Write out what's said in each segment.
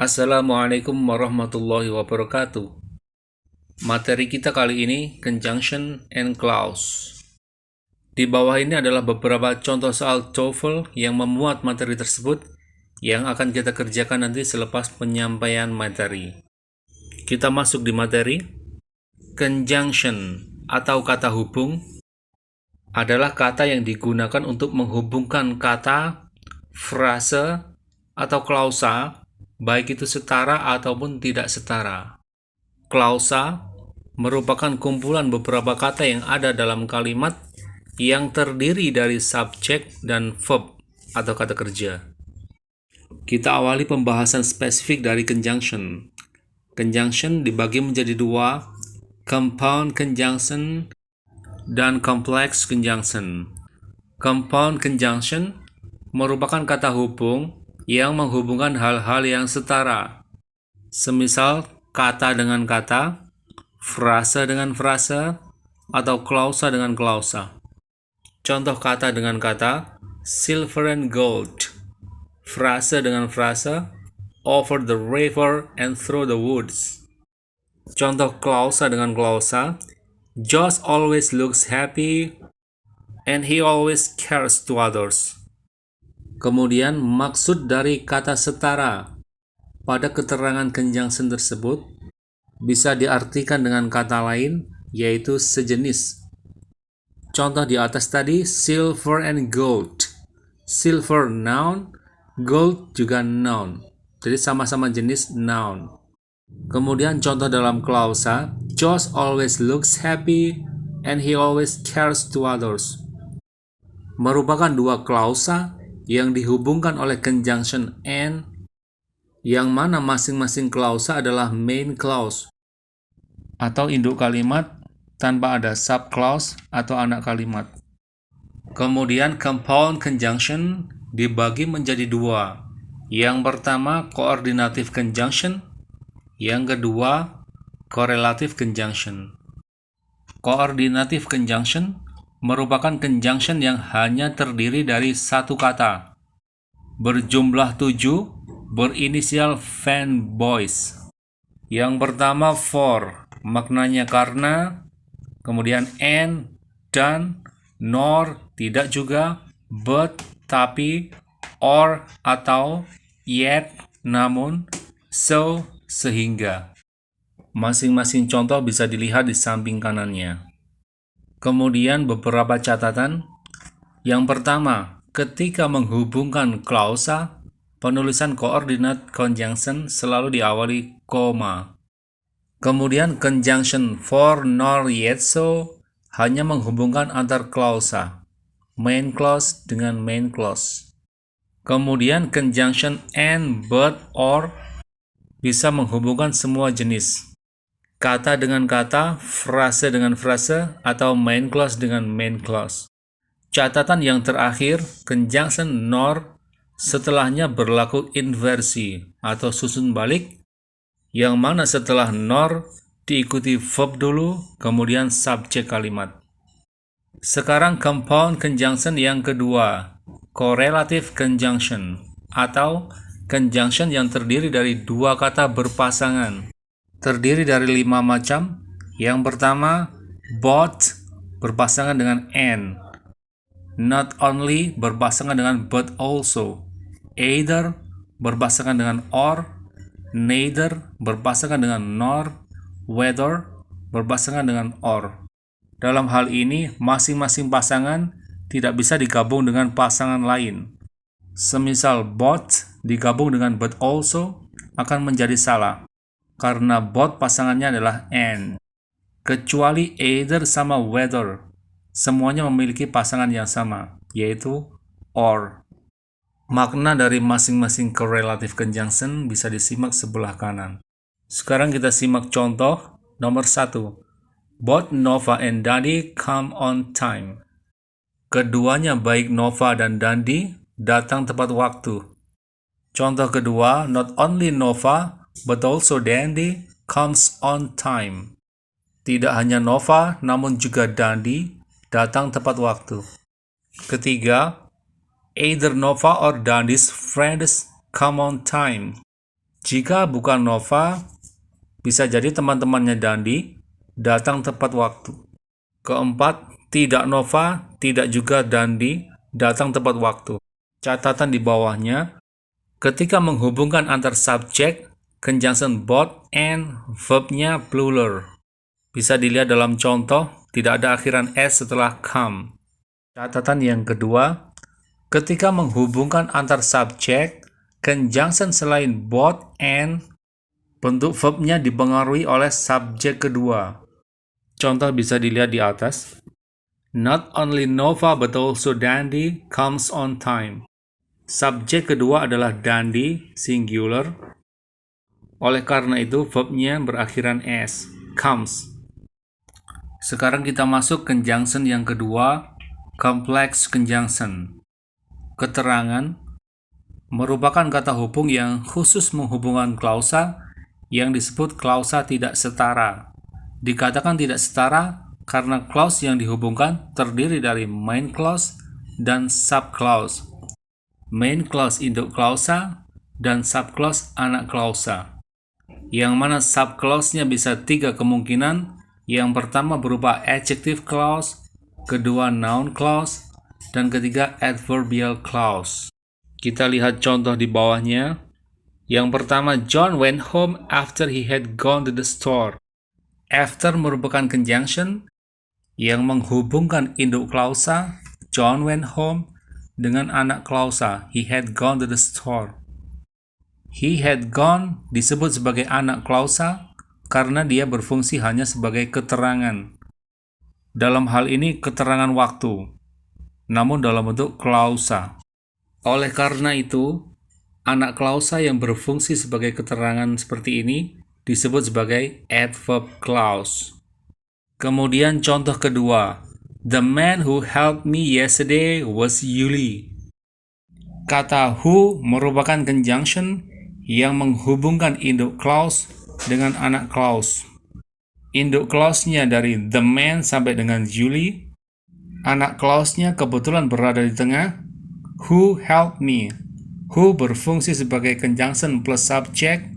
Assalamualaikum warahmatullahi wabarakatuh. Materi kita kali ini conjunction and clause. Di bawah ini adalah beberapa contoh soal TOEFL yang memuat materi tersebut yang akan kita kerjakan nanti selepas penyampaian materi. Kita masuk di materi. Conjunction atau kata hubung adalah kata yang digunakan untuk menghubungkan kata, frase, atau klausa, baik itu setara ataupun tidak setara. Klausa merupakan kumpulan beberapa kata yang ada dalam kalimat yang terdiri dari subjek dan verb atau kata kerja. Kita awali pembahasan spesifik dari conjunction. Conjunction dibagi menjadi dua, compound conjunction dan complex conjunction. Compound conjunction merupakan kata hubung yang menghubungkan hal-hal yang setara. Semisal kata dengan kata, frase dengan frase, atau klausa dengan klausa. Contoh kata dengan kata, silver and gold. Frase dengan frase, over the river and through the woods. Contoh klausa dengan klausa, Josh always looks happy and he always cares to others. Kemudian maksud dari kata setara pada keterangan conjunction tersebut bisa diartikan dengan kata lain, yaitu sejenis. Contoh di atas tadi, silver and gold. Silver noun, gold juga noun. Jadi sama-sama jenis noun. Kemudian contoh dalam klausa, Josh always looks happy and he always cares to others. Merupakan dua klausa yang dihubungkan oleh conjunction and, yang mana masing-masing klausa adalah main clause atau induk kalimat tanpa ada subclause atau anak kalimat. Kemudian compound conjunction dibagi menjadi dua. Yang pertama coordinative conjunction, yang kedua correlative conjunction. Coordinative conjunction merupakan conjunction yang hanya terdiri dari satu kata, berjumlah 7, berinisial fanboys. Yang pertama for, maknanya karena, kemudian and, dan, nor, tidak juga, but, tapi, or, atau, yet, namun, so, sehingga. Masing-masing contoh bisa dilihat di samping kanannya. Kemudian beberapa catatan. Yang pertama, ketika menghubungkan klausa, penulisan coordinate conjunction selalu diawali koma. Kemudian conjunction for, nor, yet, so hanya menghubungkan antar klausa, main clause dengan main clause. Kemudian conjunction and, but, or bisa menghubungkan semua jenis. Kata dengan kata, frase dengan frase, atau main clause dengan main clause. Catatan yang terakhir, conjunction nor setelahnya berlaku inversi atau susun balik, yang mana setelah nor diikuti verb dulu, kemudian subjek kalimat. Sekarang compound conjunction yang kedua, correlative conjunction, atau conjunction yang terdiri dari dua kata berpasangan. Terdiri dari 5 macam. Yang pertama, both berpasangan dengan and. Not only berpasangan dengan but also. Either berpasangan dengan or. Neither berpasangan dengan nor. Whether berpasangan dengan or. Dalam hal ini, masing-masing pasangan tidak bisa digabung dengan pasangan lain. Semisal both digabung dengan but also akan menjadi salah, karena both pasangannya adalah and. Kecuali either sama whether, semuanya memiliki pasangan yang sama, yaitu or. Makna dari masing-masing correlative conjunction bisa disimak sebelah kanan. Sekarang kita simak contoh nomor 1. Both Nova and Dandi come on time. Keduanya baik Nova dan Dandi datang tepat waktu. Contoh kedua, not only Nova but also Dandi comes on time. Tidak hanya Nova, namun juga Dandi datang tepat waktu. Ketiga, either Nova or Dandi's friends come on time. Jika bukan Nova, bisa jadi teman-temannya Dandi datang tepat waktu. Keempat, tidak Nova, tidak juga Dandi datang tepat waktu. Catatan di bawahnya, ketika menghubungkan antar subjek, conjunction both and verb-nya plural. Bisa dilihat dalam contoh, tidak ada akhiran s setelah come. Catatan yang kedua, ketika menghubungkan antar subjek, conjunction selain both and, bentuk verb-nya dipengaruhi oleh subjek kedua. Contoh bisa dilihat di atas. Not only Nova but also Dandi comes on time. Subjek kedua adalah Dandi, singular. Oleh karena itu, verb-nya berakhiran s, comes. Sekarang kita masuk conjunction yang kedua, complex conjunction. Keterangan merupakan kata hubung yang khusus menghubungkan klausa yang disebut klausa tidak setara. Dikatakan tidak setara karena clause yang dihubungkan terdiri dari main clause dan subclause. Main clause induk klausa dan subclause anak klausa. Yang mana subclause-nya bisa 3 kemungkinan. Yang pertama berupa adjective clause, kedua noun clause, dan ketiga adverbial clause. Kita lihat contoh di bawahnya. Yang pertama, John went home after he had gone to the store. After merupakan conjunction yang menghubungkan induk klausa John went home dengan anak klausa he had gone to the store. He had gone disebut sebagai anak klausa karena dia berfungsi hanya sebagai keterangan. Dalam hal ini keterangan waktu, namun dalam bentuk klausa. Oleh karena itu, anak klausa yang berfungsi sebagai keterangan seperti ini disebut sebagai adverb clause. Kemudian contoh kedua, the man who helped me yesterday was Yuli. Kata who merupakan conjunction yang menghubungkan induk clause dengan anak clause. Induk clause-nya dari the man sampai dengan Yuli. Anak clause-nya kebetulan berada di tengah, who helped me. Who berfungsi sebagai conjunction plus subject,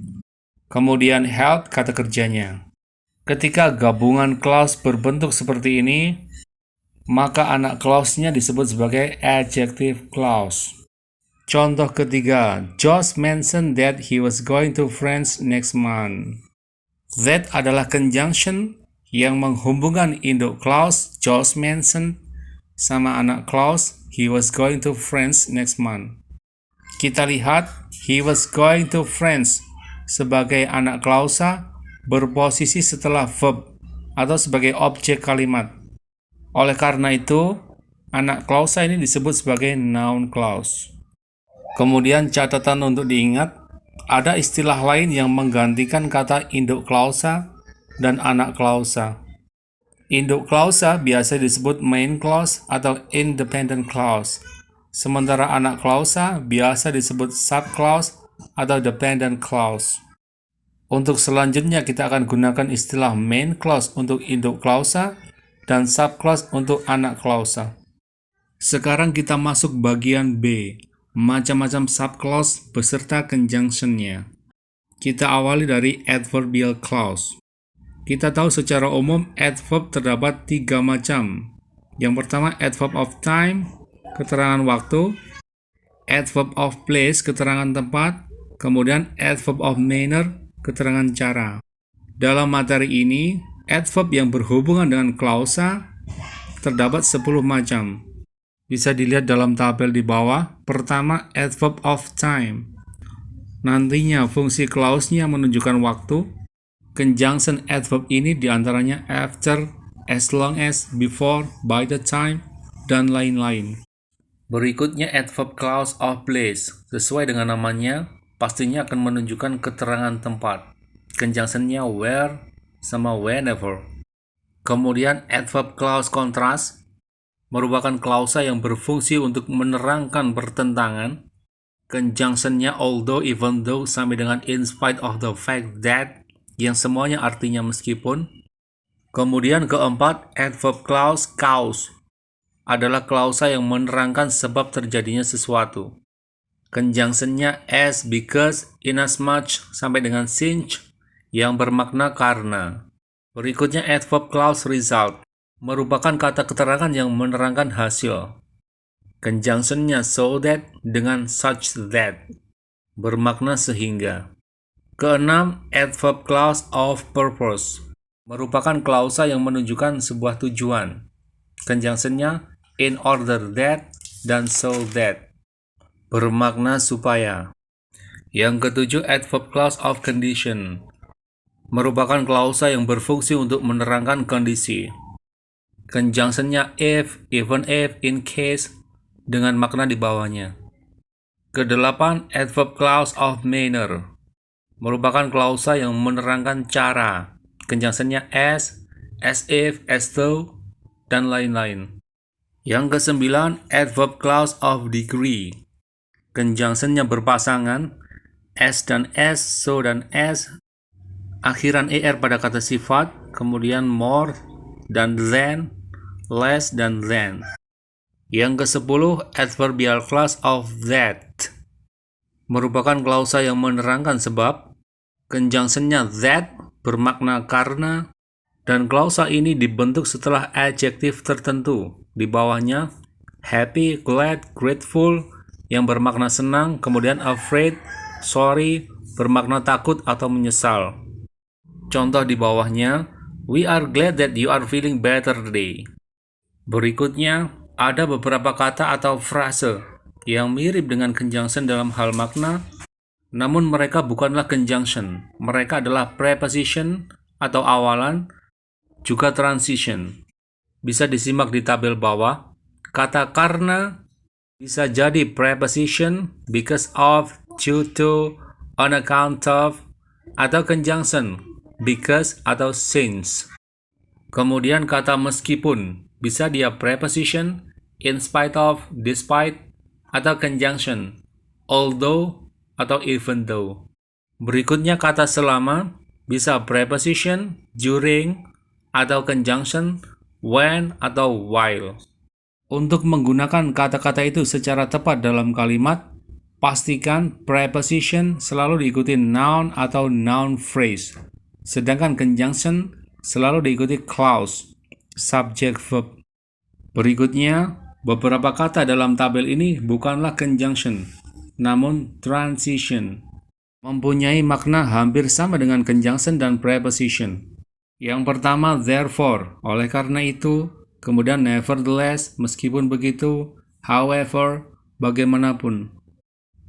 kemudian help kata kerjanya. Ketika gabungan clause berbentuk seperti ini, maka anak clause-nya disebut sebagai adjective clause. Contoh ketiga, Josh mentioned that he was going to France next month. That adalah conjunction yang menghubungkan induk clause Josh mentioned sama anak clause he was going to France next month. Kita lihat, he was going to France sebagai anak klausa berposisi setelah verb atau sebagai objek kalimat. Oleh karena itu, anak klausa ini disebut sebagai noun clause. Kemudian catatan untuk diingat, ada istilah lain yang menggantikan kata induk klausa dan anak klausa. Induk klausa biasa disebut main clause atau independent clause. Sementara anak klausa biasa disebut subclause atau dependent clause. Untuk selanjutnya kita akan gunakan istilah main clause untuk induk klausa dan subclause untuk anak klausa. Sekarang kita masuk bagian B, macam-macam subclause beserta conjunction-nya. Kita awali dari adverbial clause. Kita tahu secara umum adverb terdapat 3 macam. Yang pertama adverb of time, keterangan waktu, adverb of place, keterangan tempat, kemudian adverb of manner, keterangan cara. Dalam materi ini, adverb yang berhubungan dengan klausa terdapat 10 macam. Bisa dilihat dalam tabel di bawah. Pertama, adverb of time. Nantinya fungsi clause-nya menunjukkan waktu. Conjunction adverb ini diantaranya after, as long as, before, by the time, dan lain-lain. Berikutnya adverb clause of place. Sesuai dengan namanya, pastinya akan menunjukkan keterangan tempat. Conjunction-nya where sama whenever. Kemudian adverb clause contrast merupakan klausa yang berfungsi untuk menerangkan pertentangan. Conjunction-nya although, even though, sampai dengan in spite of the fact that, yang semuanya artinya meskipun. Kemudian keempat, adverb clause cause adalah klausa yang menerangkan sebab terjadinya sesuatu. Conjunctionnya as, because, inasmuch, sampai dengan since, yang bermakna karena. Berikutnya adverb clause result, merupakan kata keterangan yang menerangkan hasil. Conjunctionnya so that dengan such that, bermakna sehingga. Keenam, adverb clause of purpose, merupakan klausa yang menunjukkan sebuah tujuan. Conjunctionnya in order that dan so that, bermakna supaya. Yang ketujuh, adverb clause of condition, merupakan klausa yang berfungsi untuk menerangkan kondisi. Conjunctionnya if, even if, in case, dengan makna di bawahnya. Kedelapan, adverb clause of manner, merupakan klausa yang menerangkan cara. Conjunctionnya as if, as though, dan lain-lain. Yang kesembilan, adverb clause of degree, conjunctionnya berpasangan, as dan as, so dan as, akhiran er pada kata sifat, kemudian more dan than, less dan than. Yang ke-10, adverbial clause of that, merupakan klausa yang menerangkan sebab. Conjunctionnya that bermakna karena, dan klausa ini dibentuk setelah adjektif tertentu. Di bawahnya happy, glad, grateful, yang bermakna senang, kemudian afraid, sorry, bermakna takut atau menyesal. Contoh di bawahnya, we are glad that you are feeling better today. Berikutnya, ada beberapa kata atau frase yang mirip dengan conjunction dalam hal makna, namun mereka bukanlah conjunction. Mereka adalah preposition atau awalan, juga transition. Bisa disimak di tabel bawah. Kata karena bisa jadi preposition, because of, due to, on account of, atau conjunction, because atau since. Kemudian kata meskipun bisa dia preposition, in spite of, despite, atau conjunction, although atau even though. Berikutnya kata selama bisa preposition, during, atau conjunction, when atau while. Untuk menggunakan kata-kata itu secara tepat dalam kalimat, pastikan preposition selalu diikuti noun atau noun phrase, sedangkan conjunction selalu diikuti clause, subject verb. Berikutnya, beberapa kata dalam tabel ini bukanlah conjunction, namun transition, mempunyai makna hampir sama dengan conjunction dan preposition. Yang pertama, therefore, oleh karena itu, kemudian nevertheless, meskipun begitu, however, bagaimanapun.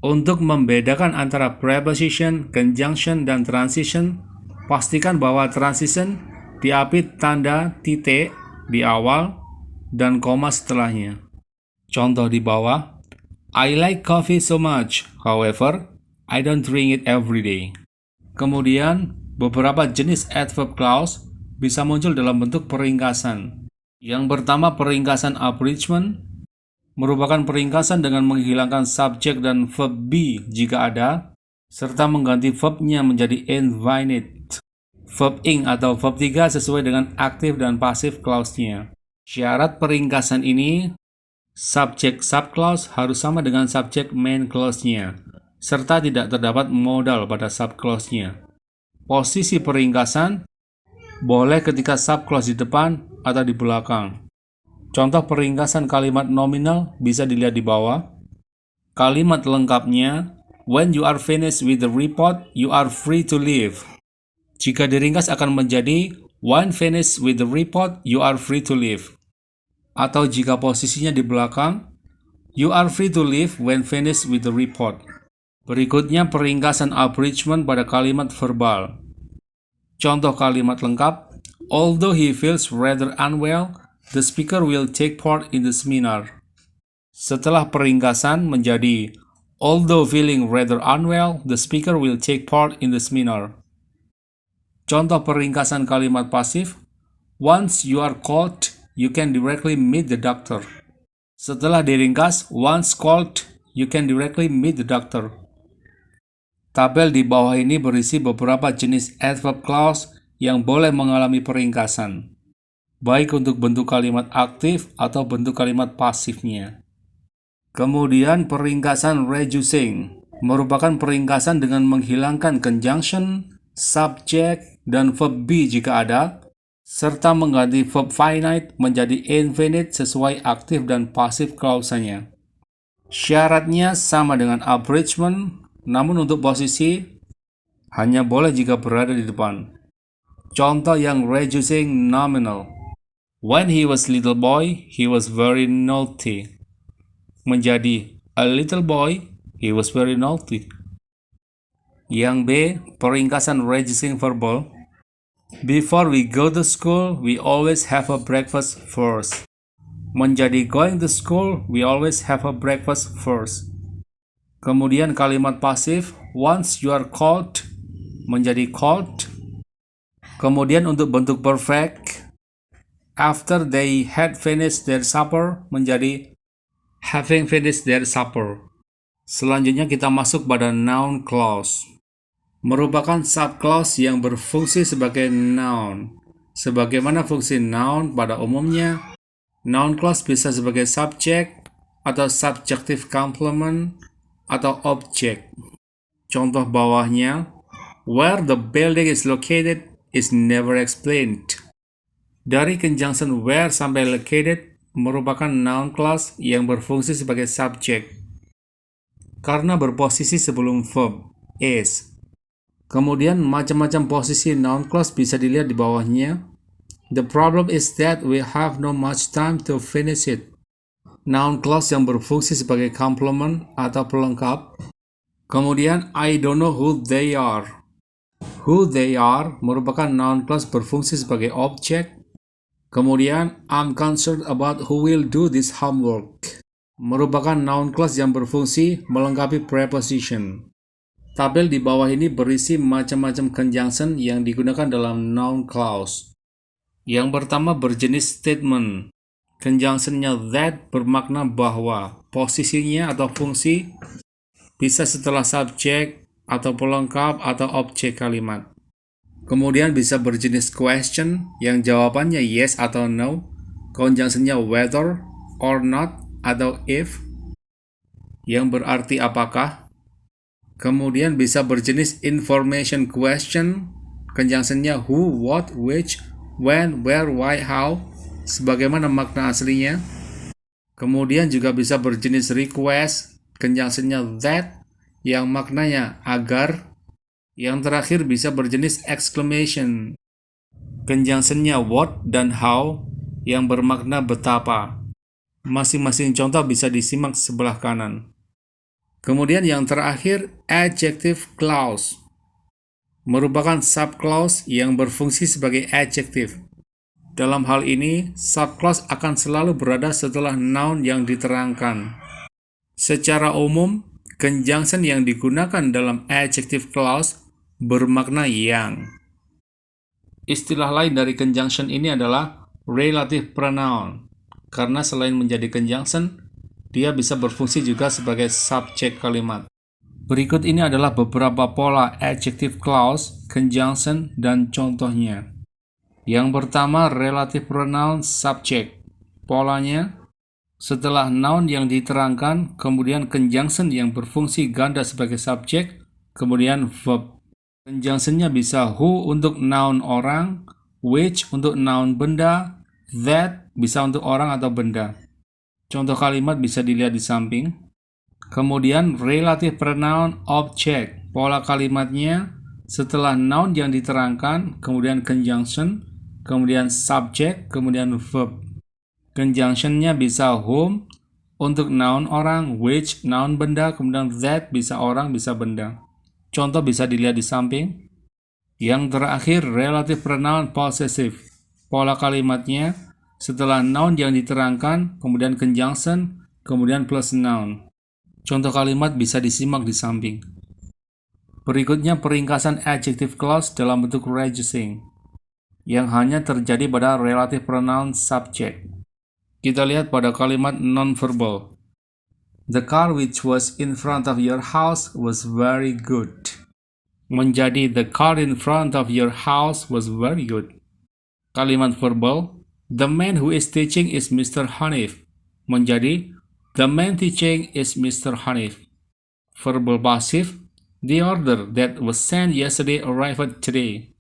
Untuk membedakan antara preposition, conjunction, dan transition, pastikan bahwa transition diapit tanda titik di awal dan koma setelahnya. Contoh di bawah, I like coffee so much, however, I don't drink it every day. Kemudian, beberapa jenis adverb clause bisa muncul dalam bentuk peringkasan. Yang pertama, peringkasan abridgment, merupakan peringkasan dengan menghilangkan subjek dan verb be jika ada, serta mengganti verbnya menjadi infinite. Verb ing atau verb 3 sesuai dengan aktif dan pasif clause-nya. Syarat peringkasan ini, subjek subclause harus sama dengan subjek main clause-nya, serta tidak terdapat modal pada subclause-nya. Posisi peringkasan boleh ketika subclause di depan atau di belakang. Contoh peringkasan kalimat nominal bisa dilihat di bawah. Kalimat lengkapnya, when you are finished with the report, you are free to leave. Jika diringkas akan menjadi, when finished with the report, you are free to leave. Atau jika posisinya di belakang, you are free to leave when finished with the report. Berikutnya peringkasan abridgment pada kalimat verbal. Contoh kalimat lengkap, although he feels rather unwell, the speaker will take part in the seminar. Setelah peringkasan menjadi, although feeling rather unwell, the speaker will take part in the seminar. Contoh peringkasan kalimat pasif, once you are called, you can directly meet the doctor. Setelah diringkas, once called, you can directly meet the doctor. Tabel di bawah ini berisi beberapa jenis adverb clause yang boleh mengalami peringkasan, baik untuk bentuk kalimat aktif atau bentuk kalimat pasifnya. Kemudian peringkasan reducing merupakan peringkasan dengan menghilangkan conjunction, subject, dan verb be jika ada, serta mengganti verb finite menjadi infinite sesuai aktif dan pasif klausanya. Syaratnya sama dengan abridgment, namun untuk posisi hanya boleh jika berada di depan. Contoh yang reducing nominal. When he was little boy, he was very naughty. Menjadi a little boy, he was very naughty. Yang B, peringkasan reducing verbal. Before we go to school, we always have a breakfast first. Menjadi going to school, we always have a breakfast first. Kemudian kalimat pasif, once you are called, menjadi called. Kemudian untuk bentuk perfect, after they had finished their supper, menjadi having finished their supper. Selanjutnya kita masuk pada noun clause. Merupakan subclause yang berfungsi sebagai noun. Sebagaimana fungsi noun pada umumnya, noun clause bisa sebagai subject atau subjunctive complement atau object. Contoh bawahnya, where the building is located is never explained. Dari conjunction where sampai located merupakan noun clause yang berfungsi sebagai subject karena berposisi sebelum verb is. Kemudian macam-macam posisi noun clause bisa dilihat di bawahnya. The problem is that we have no much time to finish it. Noun clause yang berfungsi sebagai complement atau pelengkap. Kemudian I don't know who they are. Who they are merupakan noun clause berfungsi sebagai object. Kemudian, I'm concerned about who will do this homework. Merupakan noun clause yang berfungsi melengkapi preposition. Tabel di bawah ini berisi macam-macam conjunction yang digunakan dalam noun clause. Yang pertama berjenis statement. Conjunctionnya that bermakna bahwa. Posisinya atau fungsi bisa setelah subjek atau pelengkap atau objek kalimat. Kemudian bisa berjenis question yang jawabannya yes atau no, conjunctionnya whether or not atau if yang berarti apakah. Kemudian bisa berjenis information question, conjunctionnya who, what, which, when, where, why, how, sebagaimana makna aslinya. Kemudian juga bisa berjenis request, conjunctionnya that yang maknanya agar. Yang terakhir bisa berjenis exclamation. Conjunctionnya what dan how yang bermakna betapa. Masing-masing contoh bisa disimak sebelah kanan. Kemudian yang terakhir adjective clause. Merupakan subclause yang berfungsi sebagai adjective. Dalam hal ini, subclause akan selalu berada setelah noun yang diterangkan. Secara umum, conjunction yang digunakan dalam adjective clause bermakna yang. Istilah lain dari conjunction ini adalah relative pronoun, karena selain menjadi conjunction, dia bisa berfungsi juga sebagai subjek kalimat. Berikut ini adalah beberapa pola adjective clause, conjunction, dan contohnya. Yang pertama, relative pronoun subject. Polanya, setelah noun yang diterangkan, kemudian conjunction yang berfungsi ganda sebagai subjek, kemudian verb. Conjunctionnya bisa who untuk noun orang, which untuk noun benda, that bisa untuk orang atau benda. Contoh kalimat bisa dilihat di samping. Kemudian relative pronoun object. Pola kalimatnya setelah noun yang diterangkan, kemudian conjunction, kemudian subject, kemudian verb. Conjunctionnya bisa whom untuk noun orang, which noun benda, kemudian that bisa orang, bisa benda. Contoh bisa dilihat di samping. Yang terakhir, relative pronoun possessive. Pola kalimatnya, setelah noun yang diterangkan, kemudian conjunction, kemudian plus noun. Contoh kalimat bisa disimak di samping. Berikutnya peringkasan adjective clause dalam bentuk reducing, yang hanya terjadi pada relative pronoun subject. Kita lihat pada kalimat non-verbal. The car which was in front of your house was very good. Menjadi the car in front of your house was very good. Kalimat verbal, the man who is teaching is Mr. Hanif. Menjadi The man teaching is Mr. Hanif. Verbal passive, the order that was sent yesterday arrived today.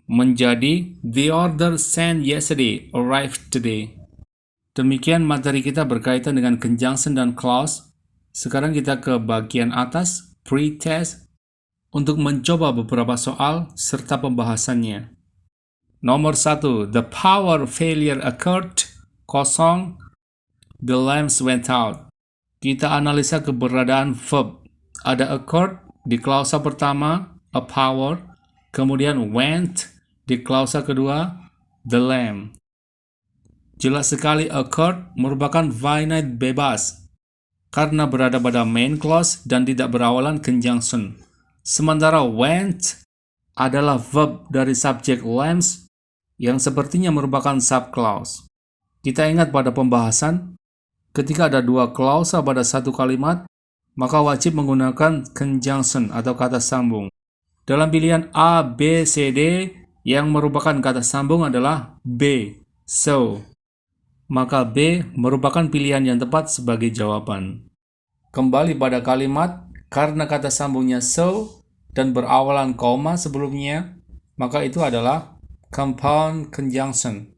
Menjadi, the order sent yesterday arrived today. Demikian materi kita berkaitan dengan conjunction dan clause. Sekarang kita ke bagian atas, pre-test, untuk mencoba beberapa soal serta pembahasannya. Nomor 1, the power failure occurred, kosong, the lamps went out. Kita analisa keberadaan verb. Ada occurred di klausa pertama, a power, kemudian went di klausa kedua, the lamp. Jelas sekali occurred merupakan finite bebas karena berada pada main clause dan tidak berawalan conjunction. Sementara went adalah verb dari subjek lamps yang sepertinya merupakan subclause. Kita ingat pada pembahasan, ketika ada dua klausa pada satu kalimat, maka wajib menggunakan conjunction atau kata sambung. Dalam pilihan A, B, C, D, yang merupakan kata sambung adalah B, so. Maka B merupakan pilihan yang tepat sebagai jawaban. Kembali pada kalimat, karena kata sambungnya so dan berawalan koma sebelumnya, maka itu adalah compound conjunction.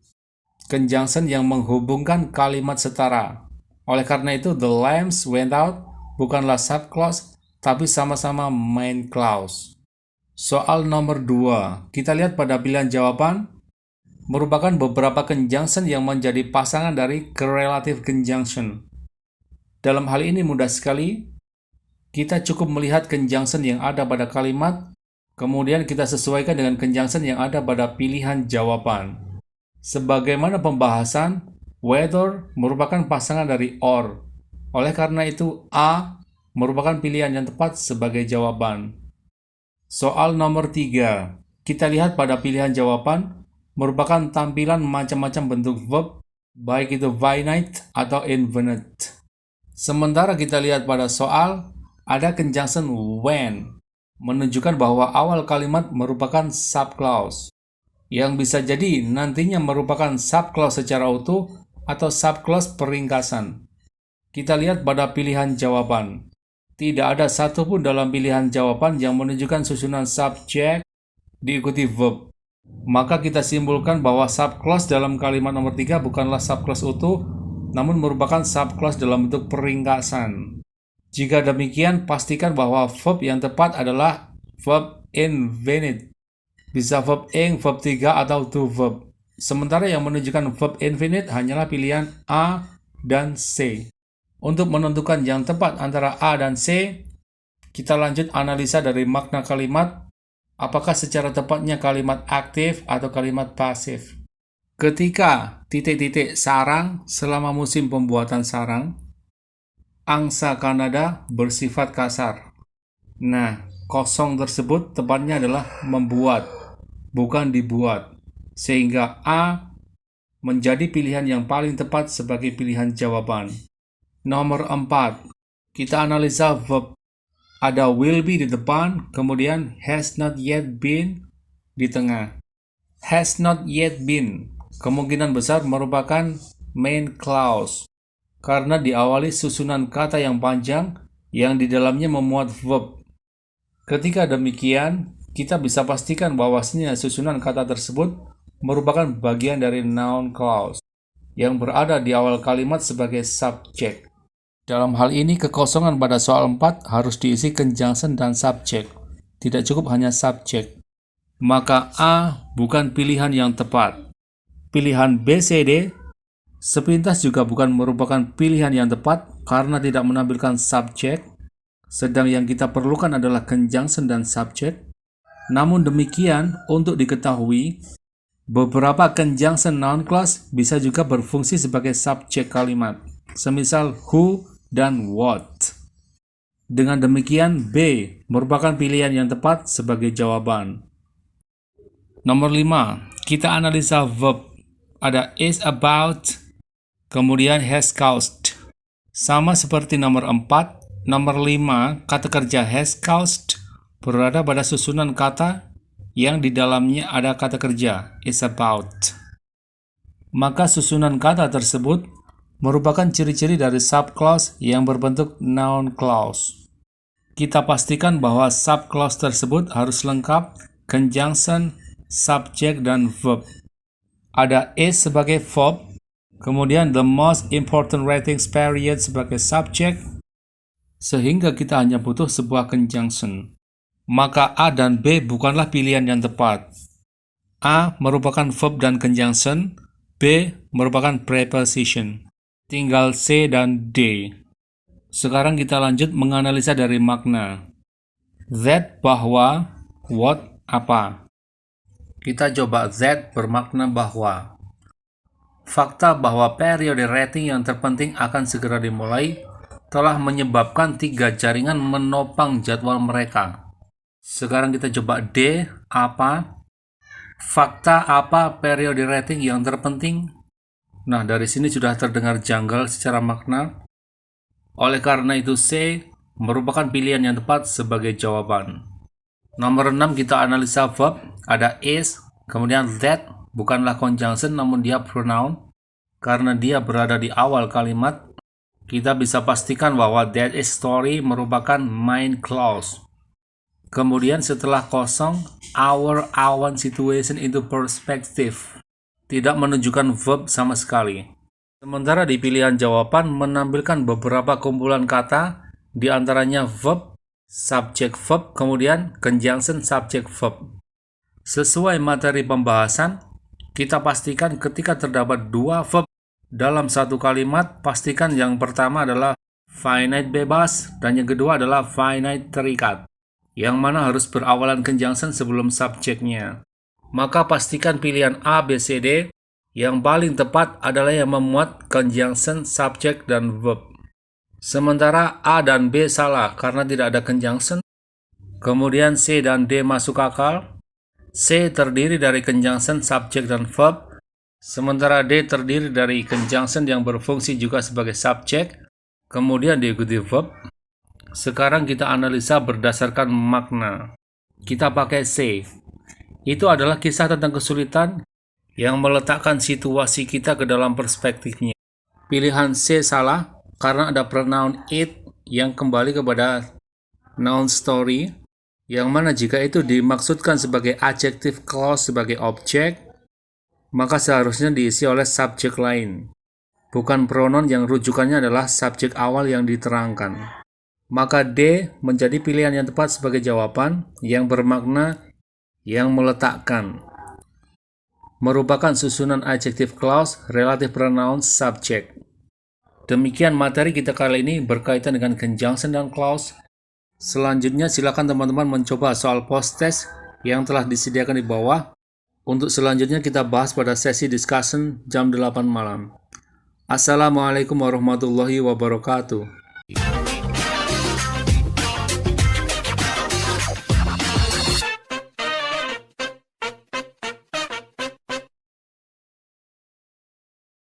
Conjunction yang menghubungkan kalimat setara. Oleh karena itu, the lamps went out bukanlah subclause, tapi sama-sama main clause. Soal nomor 2, kita lihat pada pilihan jawaban, merupakan beberapa conjunction yang menjadi pasangan dari correlative conjunction. Dalam hal ini mudah sekali, kita cukup melihat conjunction yang ada pada kalimat, kemudian kita sesuaikan dengan conjunction yang ada pada pilihan jawaban. Sebagaimana pembahasan, whether merupakan pasangan dari or. Oleh karena itu, A merupakan pilihan yang tepat sebagai jawaban. Soal nomor 3, kita lihat pada pilihan jawaban, merupakan tampilan macam-macam bentuk verb, baik itu finite atau infinite. Sementara kita lihat pada soal, ada conjunction when, menunjukkan bahwa awal kalimat merupakan subclause, yang bisa jadi nantinya merupakan subclause secara utuh atau subclause peringkasan. Kita lihat pada pilihan jawaban. Tidak ada satupun dalam pilihan jawaban yang menunjukkan susunan subjek diikuti verb. Maka kita simpulkan bahwa subclause dalam kalimat nomor 3 bukanlah subclause utuh, namun merupakan subclause dalam bentuk peringkasan. Jika demikian, pastikan bahwa verb yang tepat adalah verb infinite. Bisa verb ing, verb 3, atau to verb. Sementara yang menunjukkan verb infinite hanyalah pilihan A dan C. Untuk menentukan yang tepat antara A dan C, kita lanjut analisa dari makna kalimat. Apakah secara tepatnya kalimat aktif atau kalimat pasif? Ketika titik-titik sarang selama musim pembuatan sarang, angsa Kanada bersifat kasar. Nah, kosong tersebut tepatnya adalah membuat, bukan dibuat. Sehingga A menjadi pilihan yang paling tepat sebagai pilihan jawaban. Nomor 4, kita analisa verb. Ada will be di depan, kemudian has not yet been di tengah. Has not yet been kemungkinan besar merupakan main clause karena diawali susunan kata yang panjang yang di dalamnya memuat verb. Ketika demikian, kita bisa pastikan bahwasanya susunan kata tersebut merupakan bagian dari noun clause yang berada di awal kalimat sebagai subjek. Dalam hal ini, kekosongan pada soal 4 harus diisi conjunction dan subjek. Tidak cukup hanya subjek. Maka A bukan pilihan yang tepat. Pilihan B, C, D sepintas juga bukan merupakan pilihan yang tepat karena tidak menampilkan subjek, sedang yang kita perlukan adalah conjunction dan subjek. Namun demikian, untuk diketahui, beberapa conjunction noun clause bisa juga berfungsi sebagai subjek kalimat. Semisal who dan what. Dengan demikian, B merupakan pilihan yang tepat sebagai jawaban. Nomor 5, kita analisa verb. Ada is about, kemudian has caused. Sama seperti nomor 4, nomor 5, kata kerja has caused berada pada susunan kata yang di dalamnya ada kata kerja is about. Maka susunan kata tersebut merupakan ciri-ciri dari subclause yang berbentuk noun clause. Kita pastikan bahwa subclause tersebut harus lengkap conjunction, subject, dan verb. Ada is sebagai verb, kemudian the most important ratings period sebagai subject, sehingga kita hanya butuh sebuah conjunction. Maka A dan B bukanlah pilihan yang tepat. A merupakan verb dan conjunction, B merupakan preposition. Tinggal C dan D. Sekarang kita lanjut menganalisa dari makna. That bahwa, what apa. Kita coba that bermakna bahwa. Fakta bahwa periode rating yang terpenting akan segera dimulai telah menyebabkan 3 jaringan menopang jadwal mereka. Sekarang kita coba D, apa? Fakta apa periode rating yang terpenting? Nah, dari sini sudah terdengar janggal secara makna. Oleh karena itu C merupakan pilihan yang tepat sebagai jawaban. Nomor 6 kita analisa verb. Ada is, kemudian that bukanlah conjunction namun dia pronoun. Karena dia berada di awal kalimat, kita bisa pastikan bahwa that is story merupakan main clause. Kemudian setelah kosong, our situation into perspective. Tidak menunjukkan verb sama sekali. Sementara di pilihan jawaban menampilkan beberapa kumpulan kata, di antaranya verb, subject verb, kemudian conjunction subject verb. Sesuai materi pembahasan, kita pastikan ketika terdapat 2 verb dalam satu kalimat, pastikan yang pertama adalah finite bebas dan yang kedua adalah finite terikat, yang mana harus berawalan conjunction sebelum subjeknya. Maka pastikan pilihan A, B, C, D yang paling tepat adalah yang memuat conjunction, subject, dan verb. Sementara A dan B salah karena tidak ada conjunction. Kemudian C dan D masuk akal. C terdiri dari conjunction, subject, dan verb. Sementara D terdiri dari conjunction yang berfungsi juga sebagai subject. Kemudian diikuti verb. Sekarang kita analisa berdasarkan makna. Kita pakai C. Itu adalah kisah tentang kesulitan yang meletakkan situasi kita ke dalam perspektifnya. Pilihan C salah karena ada pronoun it yang kembali kepada noun story, yang mana jika itu dimaksudkan sebagai adjective clause sebagai objek, maka seharusnya diisi oleh subjek lain, bukan pronoun yang rujukannya adalah subjek awal yang diterangkan. Maka D menjadi pilihan yang tepat sebagai jawaban yang bermakna yang meletakkan. Merupakan susunan adjective clause, relative pronoun, subject. Demikian materi kita kali ini berkaitan dengan conjunction dan clause. Selanjutnya silakan teman-teman mencoba soal post-test yang telah disediakan di bawah. Untuk selanjutnya kita bahas pada sesi discussion jam 8 malam. Assalamualaikum warahmatullahi wabarakatuh.